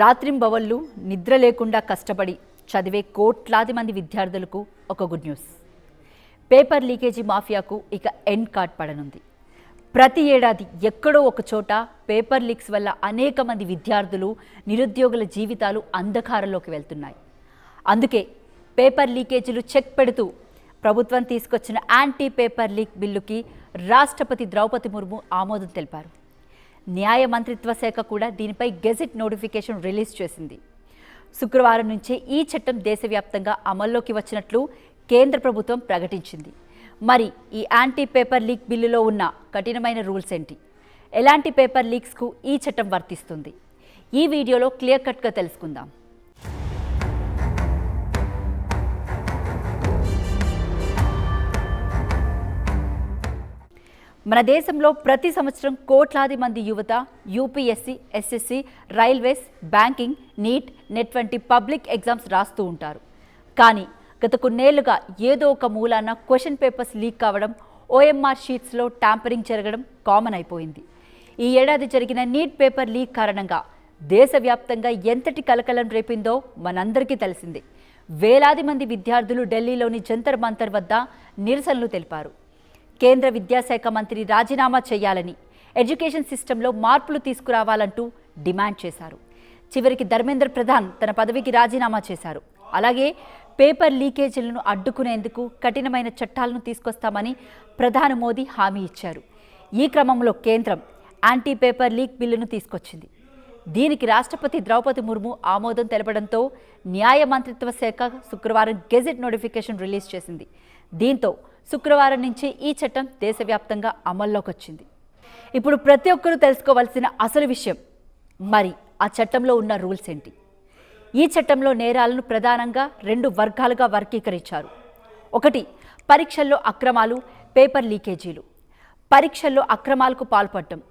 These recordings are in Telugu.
రాత్రింబవళ్ళు నిద్ర లేకుండా కష్టపడి చదివే కోట్లాది మంది విద్యార్థులకు ఒక గుడ్ న్యూస్. పేపర్ లీకేజీ మాఫియాకు ఇక ఎండ్ కార్డ్ పడనుంది. ప్రతి ఏడాది ఎక్కడో ఒక చోట పేపర్ లీక్స్ వల్ల అనేక మంది విద్యార్థులు, నిరుద్యోగుల జీవితాలు అంధకారంలోకి వెళ్తున్నాయి. అందుకే పేపర్ లీకేజీలు చెక్ పెడుతూ ప్రభుత్వం తీసుకొచ్చిన యాంటీ పేపర్ లీక్ బిల్లుకి రాష్ట్రపతి ద్రౌపది ముర్ము ఆమోదం తెలిపారు. న్యాయ మంత్రిత్వ శాఖ కూడా దీనిపై గెజెట్ నోటిఫికేషన్ రిలీజ్ చేసింది. శుక్రవారం నుంచే ఈ చట్టం దేశవ్యాప్తంగా అమల్లోకి వచ్చినట్లు కేంద్ర ప్రభుత్వం ప్రకటించింది. మరి ఈ యాంటీ పేపర్ లీక్ బిల్లులో ఉన్న కఠినమైన రూల్స్ ఏంటి? ఎలాంటి పేపర్ లీక్స్కు ఈ చట్టం వర్తిస్తుంది? ఈ వీడియోలో క్లియర్ కట్గా తెలుసుకుందాం. మన దేశంలో ప్రతి సంవత్సరం కోట్లాది మంది యువత UPSC, SSC, railways, banking, NEET, NET వంటి పబ్లిక్ ఎగ్జామ్స్ రాస్తూ ఉంటారు. కానీ గత కొన్నేళ్లుగా ఏదో ఒక మూలాన క్వశ్చన్ పేపర్స్ లీక్ కావడం, ఓఎంఆర్ షీట్స్లో ట్యాంపరింగ్ జరగడం కామన్ అయిపోయింది. ఈ ఏడాది జరిగిన నీట్ పేపర్ లీక్ కారణంగా దేశవ్యాప్తంగా ఎంతటి కలకలం రేపిందో మనందరికీ తెలిసిందే. వేలాది మంది విద్యార్థులు ఢిల్లీలోని జంతర్ మంతర్ వద్ద నిరసనలు తెలిపారు. కేంద్ర విద్యాశాఖ మంత్రి రాజీనామా చేయాలని, ఎడ్యుకేషన్ సిస్టంలో మార్పులు తీసుకురావాలంటూ డిమాండ్ చేశారు. చివరికి ధర్మేంద్ర ప్రధాన్ తన పదవికి రాజీనామా చేశారు. అలాగే పేపర్ లీకేజీలను అడ్డుకునేందుకు కఠినమైన చట్టాలను తీసుకొస్తామని ప్రధాని మోదీ హామీ ఇచ్చారు. ఈ క్రమంలో కేంద్రం యాంటీ పేపర్ లీక్ బిల్లును తీసుకొచ్చింది. దీనికి రాష్ట్రపతి ద్రౌపది ముర్ము ఆమోదం తెలపడంతో న్యాయ మంత్రిత్వ శాఖ శుక్రవారం గెజెట్ నోటిఫికేషన్ రిలీజ్ చేసింది. దీంతో శుక్రవారం నుంచి ఈ చట్టం దేశవ్యాప్తంగా అమల్లోకి వచ్చింది. ఇప్పుడు ప్రతి ఒక్కరూ తెలుసుకోవాల్సిన అసలు విషయం, మరి ఆ చట్టంలో ఉన్న రూల్స్ ఏంటి? ఈ చట్టంలో నేరాలను ప్రధానంగా 2 వర్గాలుగా వర్గీకరించారు. ఒకటి, పరీక్షల్లో అక్రమాలు, పేపర్ లీకేజీలు. పరీక్షల్లో అక్రమాలకు పాల్పడటం,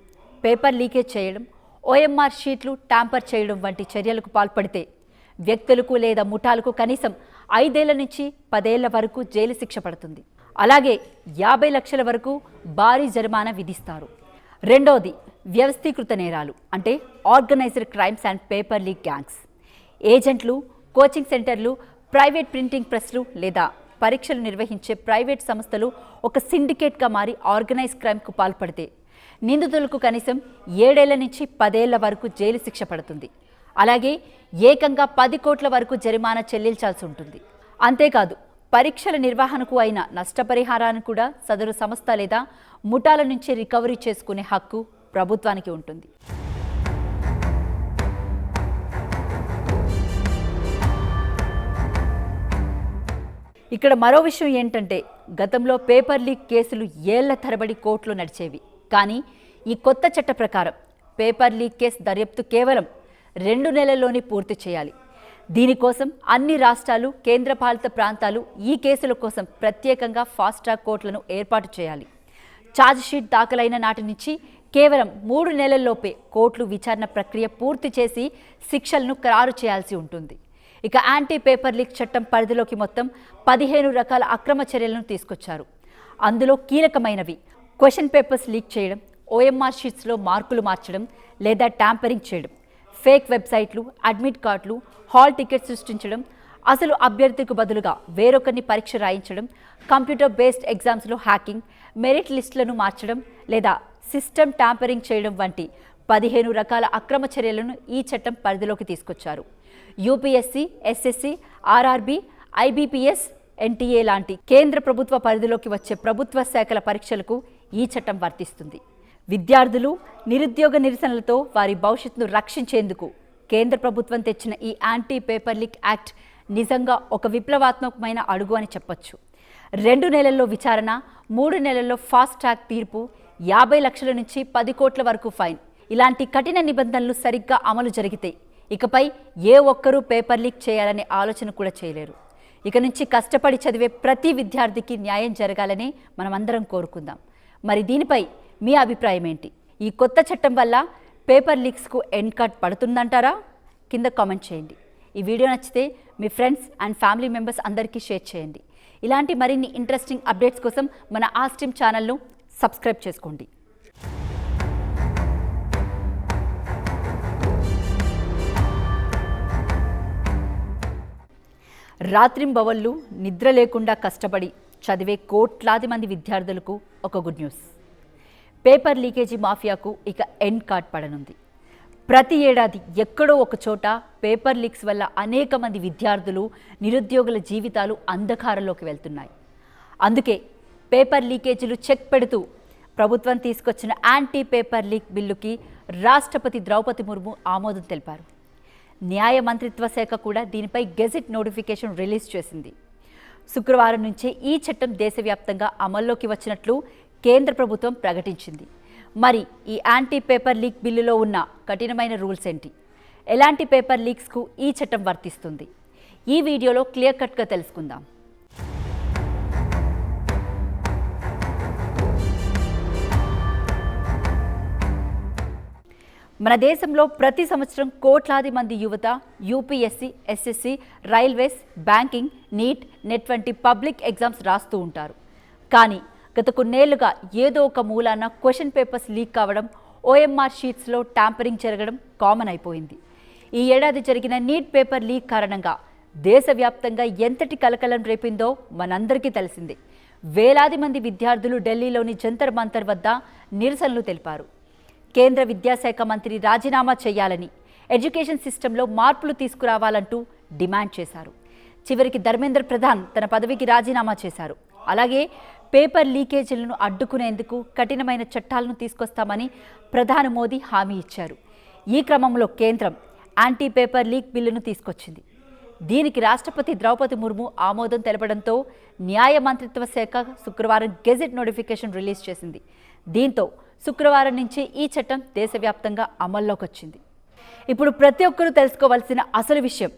పేపర్ లీకేజ్ చేయడం, ఓఎంఆర్ షీట్లు ట్యాంపర్ చేయడం వంటి చర్యలకు పాల్పడితే వ్యక్తులకు లేదా ముఠాలకు కనీసం 5 ఏళ్ల నుంచి 10 ఏళ్ల వరకు జైలు శిక్ష పడుతుంది. అలాగే 50 లక్షల వరకు భారీ జరిమానా విధిస్తారు. రెండోది, వ్యవస్థీకృత నేరాలు, అంటే organised crimes and paper leak gangs. ఏజెంట్లు, కోచింగ్ సెంటర్లు, ప్రైవేట్ ప్రింటింగ్ ప్రెస్లు లేదా పరీక్షలు నిర్వహించే ప్రైవేట్ సంస్థలు ఒక సిండికేట్గా మారి ఆర్గనైజ్ క్రైమ్కు పాల్పడితే నిందితులకు కనీసం 7 ఏళ్ల నుంచి 10 ఏళ్ల వరకు జైలు శిక్ష పడుతుంది. అలాగే ఏకంగా 10 కోట్ల వరకు జరిమానా చెల్లించాల్సి ఉంటుంది. అంతేకాదు, పరీక్షల నిర్వహణకు అయిన నష్టపరిహారాన్ని కూడా సదరు సంస్థ లేదా ముఠాల నుంచి రికవరీ చేసుకునే హక్కు ప్రభుత్వానికి ఉంటుంది. ఇక్కడ మరో విషయం ఏంటంటే, గతంలో పేపర్ లీక్ కేసులు ఏళ్ల తరబడి కోర్టులో నడిచేవి. కానీ ఈ కొత్త చట్ట ప్రకారం పేపర్ లీక్ కేసు దర్యాప్తు కేవలం 2 నెలల్లోనే పూర్తి చేయాలి. దీనికోసం అన్ని రాష్ట్రాలు, కేంద్రపాలిత ప్రాంతాలు ఈ కేసుల కోసం ప్రత్యేకంగా ఫాస్ట్ ట్రాక్ కోర్టులను ఏర్పాటు చేయాలి. ఛార్జ్షీట్ దాఖలైన నాటి నుంచి కేవలం 3 నెలల్లోపే కోర్టులు విచారణ ప్రక్రియ పూర్తి చేసి శిక్షలను ఖరారు చేయాల్సి ఉంటుంది. ఇక యాంటీ పేపర్ లీక్ చట్టం పరిధిలోకి మొత్తం 15 రకాల అక్రమ చర్యలను తీసుకొచ్చారు. అందులో కీలకమైనవి క్వశ్చన్ పేపర్స్ లీక్ చేయడం, ఓఎంఆర్ షీట్స్లో మార్కులు మార్చడం లేదా ట్యాంపరింగ్ చేయడం, ఫేక్ వెబ్సైట్లు, అడ్మిట్ కార్డులు, హాల్ టికెట్ సృష్టించడం, అసలు అభ్యర్థికి బదులుగా వేరొకరిని పరీక్ష రాయించడం, కంప్యూటర్ బేస్డ్ ఎగ్జామ్స్లో హ్యాకింగ్, మెరిట్ లిస్టులను మార్చడం లేదా సిస్టమ్ ట్యాంపరింగ్ చేయడం వంటి 15 రకాల అక్రమ చర్యలను ఈ చట్టం పరిధిలోకి తీసుకొచ్చారు. UPSC, SSC, RRB, IBPS, NTA లాంటి కేంద్ర ప్రభుత్వ పరిధిలోకి వచ్చే ప్రభుత్వ శాఖల పరీక్షలకు ఈ చట్టం వర్తిస్తుంది. విద్యార్థులు, నిరుద్యోగ నిరసనలతో వారి భవిష్యత్తును రక్షించేందుకు కేంద్ర ప్రభుత్వం తెచ్చిన ఈ యాంటీ పేపర్ లీక్ యాక్ట్ నిజంగా ఒక విప్లవాత్మకమైన అడుగు అని చెప్పొచ్చు. 2 నెలల్లో విచారణ, 3 నెలల్లో ఫాస్ట్ ట్రాక్ తీర్పు, 50 లక్షల నుంచి 10 కోట్ల వరకు ఫైన్, ఇలాంటి కఠిన నిబంధనలు సరిగ్గా అమలు జరిగితే ఇకపై ఏ ఒక్కరూ పేపర్ లీక్ చేయాలనే ఆలోచన కూడా చేయలేరు. ఇక నుంచి కష్టపడి చదివే ప్రతి విద్యార్థికి న్యాయం జరగాలని మనమందరం కోరుకుందాం. మరి దీనిపై మీ అభిప్రాయం ఏంటి? ఈ కొత్త చట్టం వల్ల పేపర్ లీక్స్కు ఎండ్ కార్డ్ పడుతుందంటారా? కింద కామెంట్ చేయండి. ఈ వీడియో నచ్చితే మీ ఫ్రెండ్స్ అండ్ ఫ్యామిలీ మెంబర్స్ అందరికీ షేర్ చేయండి. ఇలాంటి మరిన్ని ఇంట్రెస్టింగ్ అప్డేట్స్ కోసం మన ఆస్ట్రీమ్ ఛానల్ను సబ్స్క్రైబ్ చేసుకోండి. రాత్రింబవళ్ళు నిద్ర లేకుండా కష్టపడి చదివే కోట్లాది మంది విద్యార్థులకు ఒక గుడ్ న్యూస్. పేపర్ లీకేజీ మాఫియాకు ఇక ఎండ్ కార్డ్ పడనుంది. ప్రతి ఏడాది ఎక్కడో ఒక చోట పేపర్ లీక్స్ వల్ల అనేక మంది విద్యార్థులు, నిరుద్యోగుల జీవితాలు అంధకారంలోకి వెళ్తున్నాయి. అందుకే పేపర్ లీకేజీలు చెక్ పెడుతూ ప్రభుత్వం తీసుకొచ్చిన యాంటీ పేపర్ లీక్ బిల్లుకి రాష్ట్రపతి ద్రౌపది ముర్ము ఆమోదం తెలిపారు. న్యాయ మంత్రిత్వ శాఖ కూడా దీనిపై గెజెట్ నోటిఫికేషన్ రిలీజ్ చేసింది. శుక్రవారం నుంచే ఈ చట్టం దేశవ్యాప్తంగా అమల్లోకి వచ్చినట్లు కేంద్ర ప్రభుత్వం ప్రకటించింది. మరి ఈ యాంటీ పేపర్ లీక్ బిల్లులో ఉన్న కఠినమైన రూల్స్ ఏంటి? ఎలాంటి పేపర్ లీక్స్కు ఈ చట్టం వర్తిస్తుంది? ఈ వీడియోలో క్లియర్ కట్గా తెలుసుకుందాం. మన దేశంలో ప్రతి సంవత్సరం కోట్లాది మంది యువత UPSC, SSC, railways, banking, NEET, NET వంటి పబ్లిక్ ఎగ్జామ్స్ రాస్తూ ఉంటారు. కానీ గత కొన్నేళ్లుగా ఏదో ఒక మూలాన క్వశ్చన్ పేపర్స్ లీక్ కావడం, ఓఎంఆర్ షీట్స్లో ట్యాంపరింగ్ జరగడం కామన్ అయిపోయింది. ఈ ఏడాది జరిగిన నీట్ పేపర్ లీక్ కారణంగా దేశవ్యాప్తంగా ఎంతటి కలకలం రేపిందో మనందరికీ తెలిసిందే. వేలాది మంది విద్యార్థులు ఢిల్లీలోని జంతర్ మంతర్ వద్ద నిరసనలు తెలిపారు. కేంద్ర విద్యాశాఖ మంత్రి రాజీనామా చేయాలని, ఎడ్యుకేషన్ సిస్టంలో మార్పులు తీసుకురావాలంటూ డిమాండ్ చేశారు. చివరికి ధర్మేంద్ర ప్రధాన్ తన పదవికి రాజీనామా చేశారు. అలాగే పేపర్ లీకేజీలను అడ్డుకునేందుకు కఠినమైన చట్టాలను తీసుకొస్తామని ప్రధాని మోదీ హామీ ఇచ్చారు. ఈ క్రమంలో కేంద్రం యాంటీ పేపర్ లీక్ బిల్లును తీసుకొచ్చింది. దీనికి రాష్ట్రపతి ద్రౌపది ముర్ము ఆమోదం తెలపడంతో న్యాయ మంత్రిత్వ శాఖ శుక్రవారం గెజెట్ నోటిఫికేషన్ రిలీజ్ చేసింది. దీంతో శుక్రవారం నుంచి ఈ చట్టం దేశవ్యాప్తంగా అమల్లోకి వచ్చింది. ఇప్పుడు ప్రతి ఒక్కరూ తెలుసుకోవాల్సిన అసలు విషయం,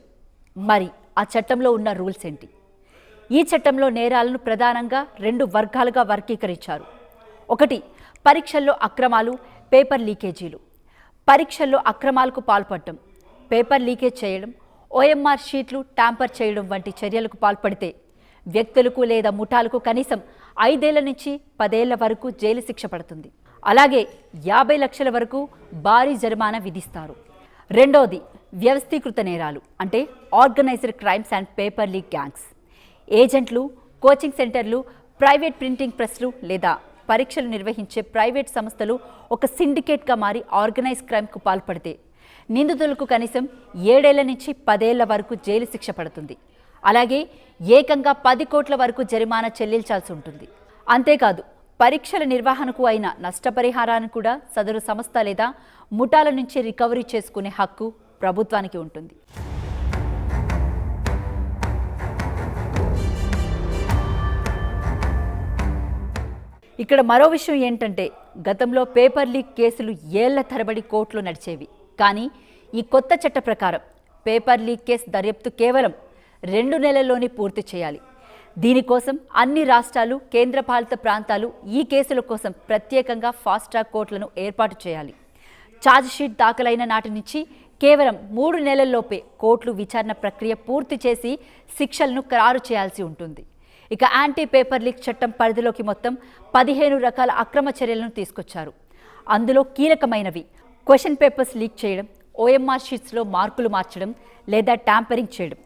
మరి ఆ చట్టంలో ఉన్న రూల్స్ ఏంటి? ఈ చట్టంలో నేరాలను ప్రధానంగా 2 వర్గాలుగా వర్గీకరించారు. ఒకటి, పరీక్షల్లో అక్రమాలు, పేపర్ లీకేజీలు. పరీక్షల్లో అక్రమాలకు పాల్పడటం, పేపర్ లీకేజ్ చేయడం, ఓఎంఆర్ షీట్లు ట్యాంపర్ చేయడం వంటి చర్యలకు పాల్పడితే వ్యక్తులకు లేదా ముఠాలకు కనీసం 5 ఏళ్ల నుంచి 10 ఏళ్ల వరకు జైలు శిక్ష పడుతుంది. అలాగే 50 లక్షల వరకు భారీ జరిమానా విధిస్తారు. రెండోది, వ్యవస్థీకృత నేరాలు అంటే organised crimes and paper leak gangs. ఏజెంట్లు, కోచింగ్ సెంటర్లు, ప్రైవేట్ ప్రింటింగ్ ప్రెస్లు లేదా పరీక్షలు నిర్వహించే ప్రైవేట్ సంస్థలు ఒక సిండికేట్గా మారి ఆర్గనైజ్ క్రైమ్కు పాల్పడితే నిందితులకు కనీసం 7 ఏళ్ల నుంచి 10 ఏళ్ల వరకు జైలు శిక్ష పడుతుంది. అలాగే ఏకంగా 10 కోట్ల వరకు జరిమానా చెల్లించాల్సి ఉంటుంది. అంతేకాదు, పరీక్షల నిర్వహణకు అయిన నష్టపరిహారాన్ని కూడా సదరు సంస్థ లేదా ముఠాల నుంచి రికవరీ చేసుకునే హక్కు ప్రభుత్వానికి ఉంటుంది. ఇక్కడ మరో విషయం ఏంటంటే, గతంలో పేపర్ లీక్ కేసులు ఏళ్ల తరబడి కోర్టులో నడిచేవి. కానీ ఈ కొత్త చట్ట ప్రకారం పేపర్ లీక్ కేసు దర్యాప్తు కేవలం 2 నెలల్లోనే పూర్తి చేయాలి. దీనికోసం అన్ని రాష్ట్రాలు, కేంద్రపాలిత ప్రాంతాలు ఈ కేసుల కోసం ప్రత్యేకంగా ఫాస్ట్ ట్రాక్ కోర్టులను ఏర్పాటు చేయాలి. ఛార్జ్షీట్ దాఖలైన నాటి నుంచి కేవలం 3 నెలల్లోపే కోర్టులు విచారణ ప్రక్రియ పూర్తి చేసి శిక్షలను ఖరారు చేయాల్సి ఉంటుంది. ఇక యాంటీ పేపర్ లీక్ చట్టం పరిధిలోకి మొత్తం 15 రకాల అక్రమ చర్యలను తీసుకొచ్చారు. అందులో కీలకమైనవి క్వశ్చన్ పేపర్స్ లీక్ చేయడం, ఓఎంఆర్ షీట్స్లో మార్కులు మార్చడం లేదా ట్యాంపరింగ్ చేయడం,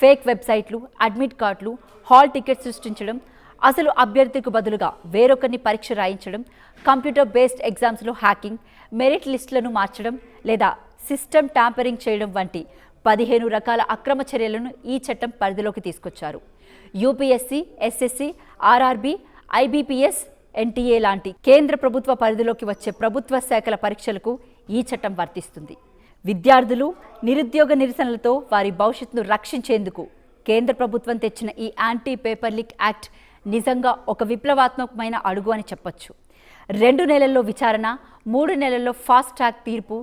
ఫేక్ వెబ్సైట్లు, అడ్మిట్ కార్డులు, హాల్ టికెట్ సృష్టించడం, అసలు అభ్యర్థికి బదులుగా వేరొకరిని పరీక్ష రాయించడం, కంప్యూటర్ బేస్డ్ ఎగ్జామ్స్లో హ్యాకింగ్, మెరిట్ లిస్టులను మార్చడం లేదా సిస్టమ్ ట్యాంపరింగ్ చేయడం వంటి 15 రకాల అక్రమ చర్యలను ఈ చట్టం పరిధిలోకి తీసుకొచ్చారు. UPSC, SSC, RRB, IBPS, NTA లాంటి కేంద్ర ప్రభుత్వ పరిధిలోకి వచ్చే ప్రభుత్వ శాఖల పరీక్షలకు ఈ చట్టం వర్తిస్తుంది. విద్యార్థులు, నిరుద్యోగ నిరసనలతో వారి భవిష్యత్తును రక్షించేందుకు కేంద్ర ప్రభుత్వం తెచ్చిన ఈ యాంటీ పేపర్ లీక్ యాక్ట్ నిజంగా ఒక విప్లవాత్మకమైన అడుగు అని చెప్పొచ్చు. 2 నెలల్లో విచారణ, 3 నెలల్లో ఫాస్ట్ ట్రాక్ తీర్పు,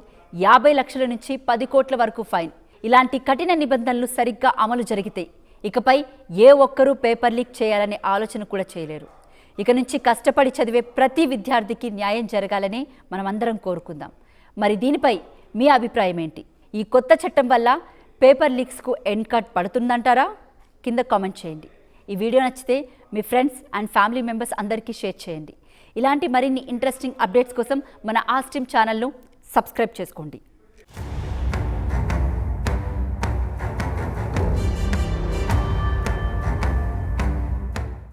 50 లక్షల నుంచి 10 కోట్ల వరకు ఫైన్, ఇలాంటి కఠిన నిబంధనలు సరిగ్గా అమలు జరిగితే ఇకపై ఏ ఒక్కరూ పేపర్ లీక్ చేయాలనే ఆలోచన కూడా చేయలేరు. ఇక నుంచి కష్టపడి చదివే ప్రతి విద్యార్థికి న్యాయం జరగాలని మనమందరం కోరుకుందాం. మరి దీనిపై మీ అభిప్రాయం ఏంటి? ఈ కొత్త చట్టం వల్ల పేపర్ లీక్స్కు ఎండ్ కార్డ్ పడుతుందంటారా? కింద కామెంట్ చేయండి. ఈ వీడియో నచ్చితే మీ ఫ్రెండ్స్ అండ్ ఫ్యామిలీ మెంబర్స్ అందరికీ షేర్ చేయండి. ఇలాంటి మరిన్ని ఇంట్రెస్టింగ్ అప్డేట్స్ కోసం మన ఆస్ట్రీమ్ ఛానల్ను సబ్స్క్రైబ్ చేసుకోండి.